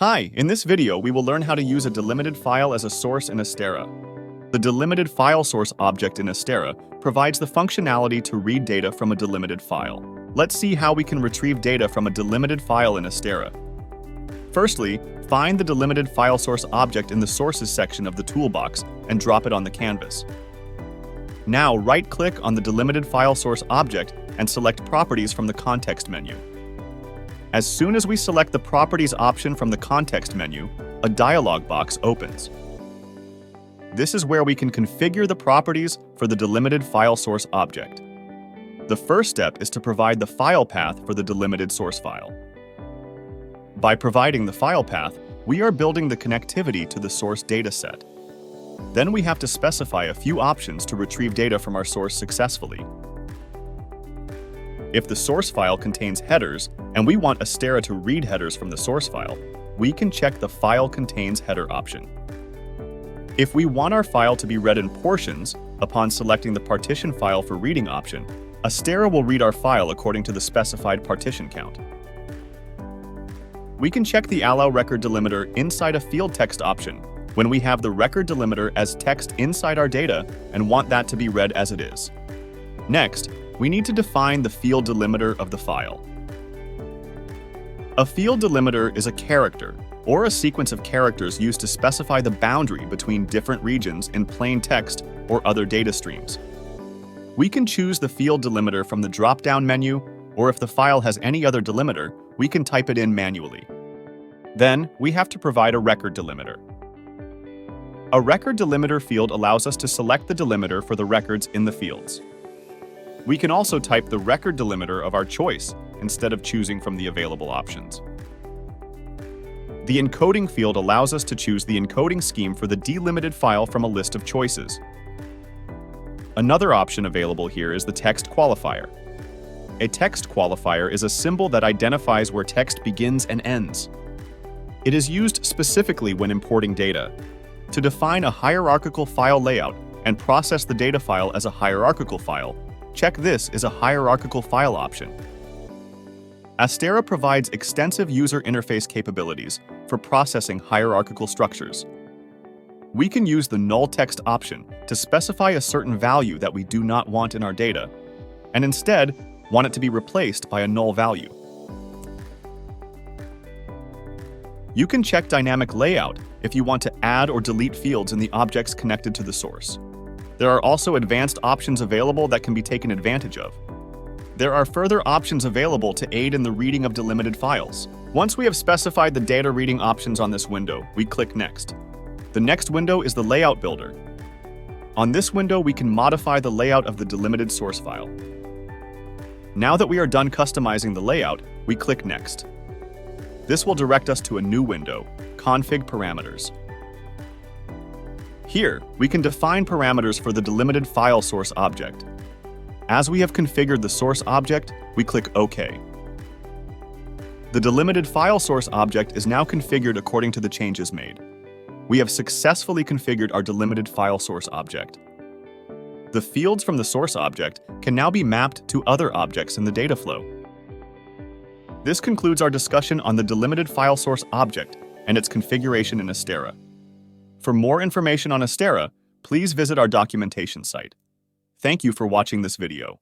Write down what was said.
Hi, in this video we will learn how to use a delimited file as a source in Astera. The Delimited File Source object in Astera provides the functionality to read data from a delimited file. Let's see how we can retrieve data from a delimited file in Astera. Firstly, find the Delimited File Source object in the Sources section of the toolbox and drop it on the canvas. Now right-click on the Delimited File Source object and select Properties from the context menu. As soon as we select the Properties option from the context menu, a dialog box opens. This is where we can configure the properties for the delimited file source object. The first step is to provide the file path for the delimited source file. By providing the file path, we are building the connectivity to the source dataset. Then we have to specify a few options to retrieve data from our source successfully. If the source file contains headers, and we want Astera to read headers from the source file, we can check the File Contains Header option. If we want our file to be read in portions, upon selecting the Partition File for Reading option, Astera will read our file according to the specified partition count. We can check the Allow Record Delimiter inside a field text option when we have the record delimiter as text inside our data and want that to be read as it is. Next, we need to define the field delimiter of the file. A field delimiter is a character, or a sequence of characters used to specify the boundary between different regions in plain text or other data streams. We can choose the field delimiter from the drop-down menu, or if the file has any other delimiter, we can type it in manually. Then, we have to provide a record delimiter. A record delimiter field allows us to select the delimiter for the records in the fields. We can also type the record delimiter of our choice instead of choosing from the available options. The encoding field allows us to choose the encoding scheme for the delimited file from a list of choices. Another option available here is the text qualifier. A text qualifier is a symbol that identifies where text begins and ends. It is used specifically when importing data. To define a hierarchical file layout and process the data file as a hierarchical file, check this as a hierarchical file option. Astera provides extensive user interface capabilities for processing hierarchical structures. We can use the null text option to specify a certain value that we do not want in our data, and instead want it to be replaced by a null value. You can check dynamic layout if you want to add or delete fields in the objects connected to the source. There are also advanced options available that can be taken advantage of. There are further options available to aid in the reading of delimited files. Once we have specified the data reading options on this window, we click Next. The next window is the Layout Builder. On this window, we can modify the layout of the delimited source file. Now that we are done customizing the layout, we click Next. This will direct us to a new window, Config Parameters. Here, we can define parameters for the delimited file source object. As we have configured the source object, we click OK. The delimited file source object is now configured according to the changes made. We have successfully configured our delimited file source object. The fields from the source object can now be mapped to other objects in the data flow. This concludes our discussion on the delimited file source object and its configuration in Astera. For more information on Astera, please visit our documentation site. Thank you for watching this video.